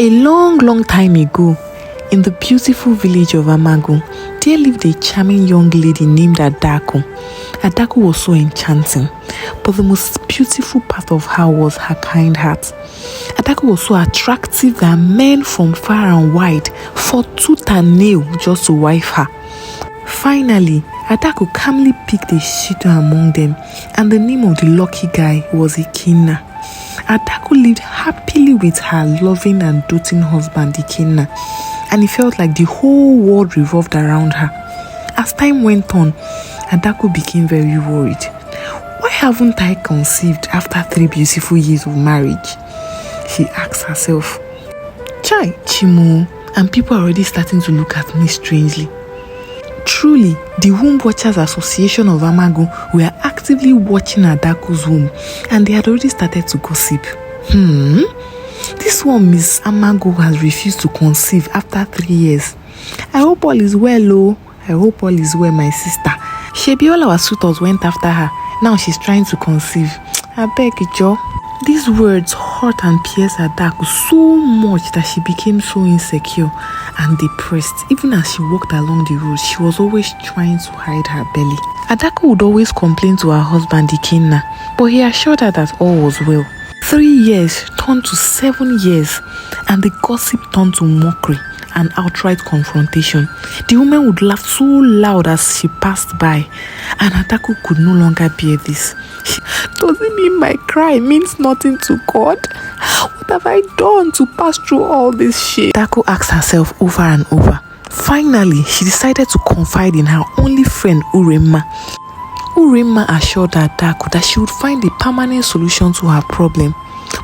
A long time ago, in the beautiful village of Amagu, there lived a charming young lady named Adaku. Adaku was so enchanting, but the most beautiful part of her was her kind heart. Adaku was so attractive that men from far and wide fought tooth and nail just to wife her. Finally, Adaku calmly picked a suitor among them, and the name of the lucky guy was Ikenna. Adaku lived happily with her loving and doting husband Ikenna, and it felt like the whole world revolved around her. As time went on, Adaku became very worried. Why haven't I conceived after 3 beautiful years of marriage? She asked herself. Chai, Chimo, and people are already starting to look at me strangely. Truly, the Womb Watchers Association of Amagu were actively watching Adaku's womb, and they had already started to gossip. This one, Miss Amagu, has refused to conceive after 3 years. I hope all is well, oh. I hope all is well, my sister. Shebi all our suitors went after her. Now she's trying to conceive. I beg you, Joe. These words hurt and pierced Adaku so much that she became so insecure and depressed. Even as she walked along the road, she was always trying to hide her belly. Adaku would always complain to her husband Ikenna, but he assured her that all was well. 3 years turned to 7 years, and the gossip turned to mockery and outright confrontation. The woman would laugh so loud as she passed by, and Adaku could no longer bear this. Does it mean my cry means nothing to God? What have I done to pass through all this shit? Adaku asked herself over and over. Finally, she decided to confide in her only friend Urma. Urma assured Adaku that she would find a permanent solution to her problem.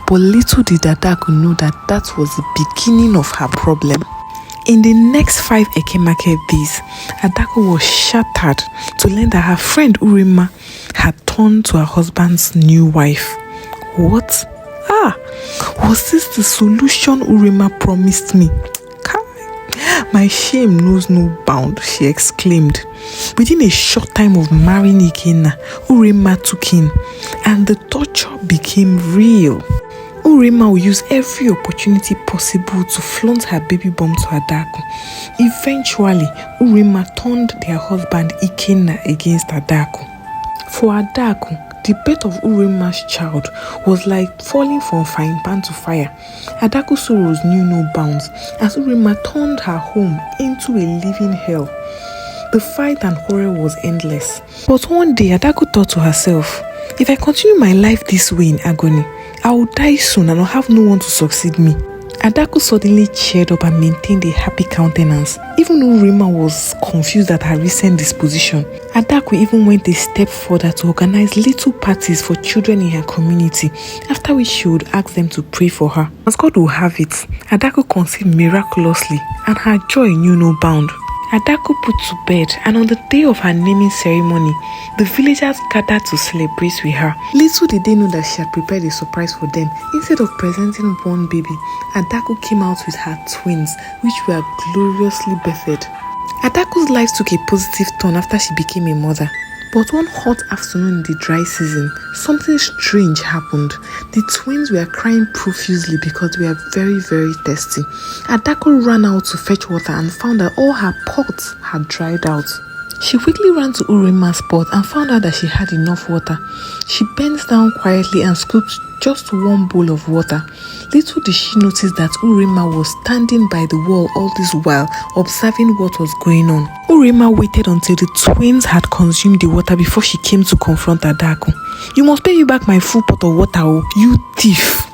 But little did Adaku know that that was the beginning of her problem. In the next 5 Eke market days, Adaku was shattered to learn that her friend Urma had turned to her husband's new wife. What? Was this the solution Urma promised me? My shame knows no bound, she exclaimed. Within a short time of marrying Ikenna, Urma took in, and the torture became real. Urma will use every opportunity possible to flaunt her baby bump to Adaku. Eventually, Urma turned their husband Ikenna against Adaku. For Adaku, the birth of Urma's child was like falling from frying pan to fire. Adaku's sorrows knew no bounds as Urma turned her home into a living hell. The fight and horror was endless. But one day, Adaku thought to herself, if I continue my life this way in agony, I will die soon and I'll have no one to succeed me. Adaku suddenly cheered up and maintained a happy countenance. Even though Urma was confused at her recent disposition, Adaku even went a step further to organize little parties for children in her community, after which she would ask them to pray for her. As God will have it, Adaku conceived miraculously, and her joy knew no bound. Adaku put to bed, and on the day of her naming ceremony, the villagers gathered to celebrate with her. Little did they know that she had prepared a surprise for them. Instead of presenting one baby, Adaku came out with her twins, which were gloriously birthed. Adaku's life took a positive turn after she became a mother. But one hot afternoon in the dry season, something strange happened. The twins were crying profusely because they were very, very thirsty. Adaku ran out to fetch water and found that all her pots had dried out. She quickly ran to Urma's pot and found out that she had enough water. She bent down quietly and scooped just one bowl of water. Little did she notice that Urma was standing by the wall all this while, observing what was going on. Urma waited until the twins had consumed the water before she came to confront Adaku. You must pay me back my full pot of water, oh, you thief!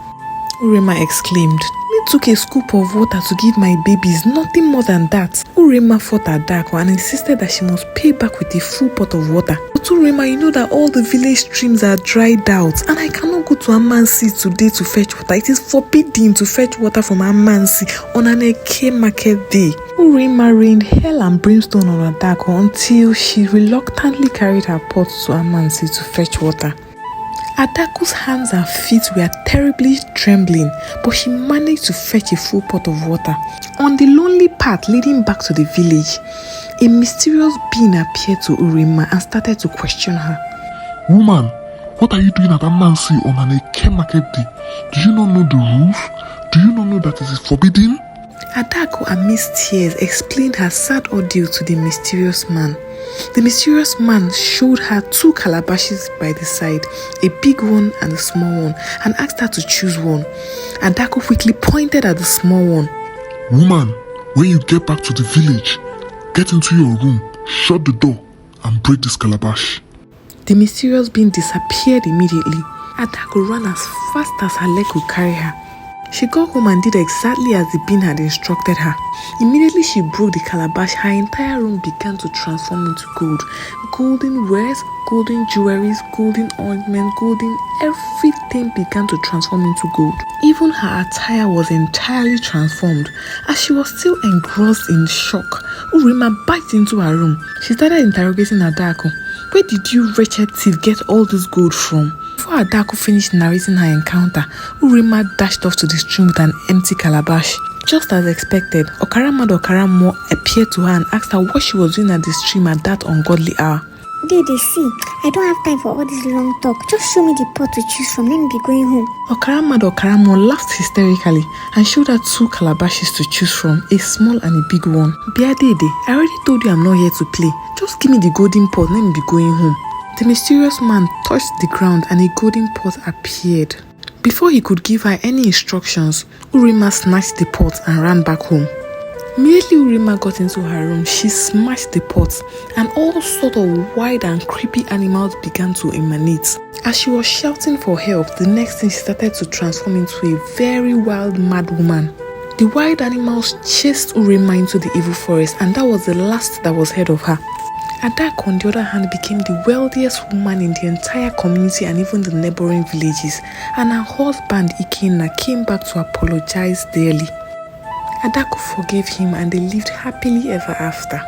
Urma exclaimed. I took a scoop of water to give my babies, nothing more than that. Urma fought Adaku and insisted that she must pay back with a full pot of water. But Urma, you know that all the village streams are dried out, and I cannot go to Amansi today to fetch water. It is forbidden to fetch water from Amansi on an Eke market day. Urma rained hell and brimstone on Adaku until she reluctantly carried her pot to Amansi to fetch water. Adaku's hands and feet were terribly trembling, but she managed to fetch a full pot of water. On the lonely path leading back to the village, a mysterious being appeared to Urma and started to question her. Woman, what are you doing at Amansi on an Eke market day? Do you not know the rules? Do you not know that it is forbidden? Adaku, amidst tears, explained her sad ordeal to the mysterious man. The mysterious man showed her 2 calabashes by the side, a big one and a small one, and asked her to choose one. Adaku quickly pointed at the small one. Woman, when you get back to the village, get into your room, shut the door, and break this calabash. The mysterious being disappeared immediately. Adaku ran as fast as her leg could carry her. She got home and did exactly as the being had instructed her. Immediately she broke the calabash, her entire room began to transform into gold. Golden wares, golden jewelries, golden ointment, golden everything began to transform into gold. Even her attire was entirely transformed. As she was still engrossed in shock, Urma barged into her room. She started interrogating Adaku. Where did you wretched thief get all this gold from? Before Adaku finished narrating her encounter, Urma dashed off to the stream with an empty calabash. Just as expected, Okaramado appeared to her and asked her what she was doing at the stream at that ungodly hour. Dede, see, I don't have time for all this long talk. Just show me the pot to choose from, let me be going home. Okaramado laughed hysterically and showed her 2 calabashes to choose from, a small and a big one. Bia Dede, I already told you I'm not here to play. Just give me the golden pot, let me be going home. The mysterious man touched the ground and a golden pot appeared. Before he could give her any instructions, Urma snatched the pot and ran back home. Immediately Urma got into her room, she smashed the pot and all sorts of wild and creepy animals began to emanate. As she was shouting for help, the next thing she started to transform into a very wild mad woman. The wild animals chased Urma into the evil forest and that was the last that was heard of her. Adaku, on the other hand, became the wealthiest woman in the entire community and even the neighboring villages, and her husband Ikenna came back to apologize daily. Adaku forgave him and they lived happily ever after.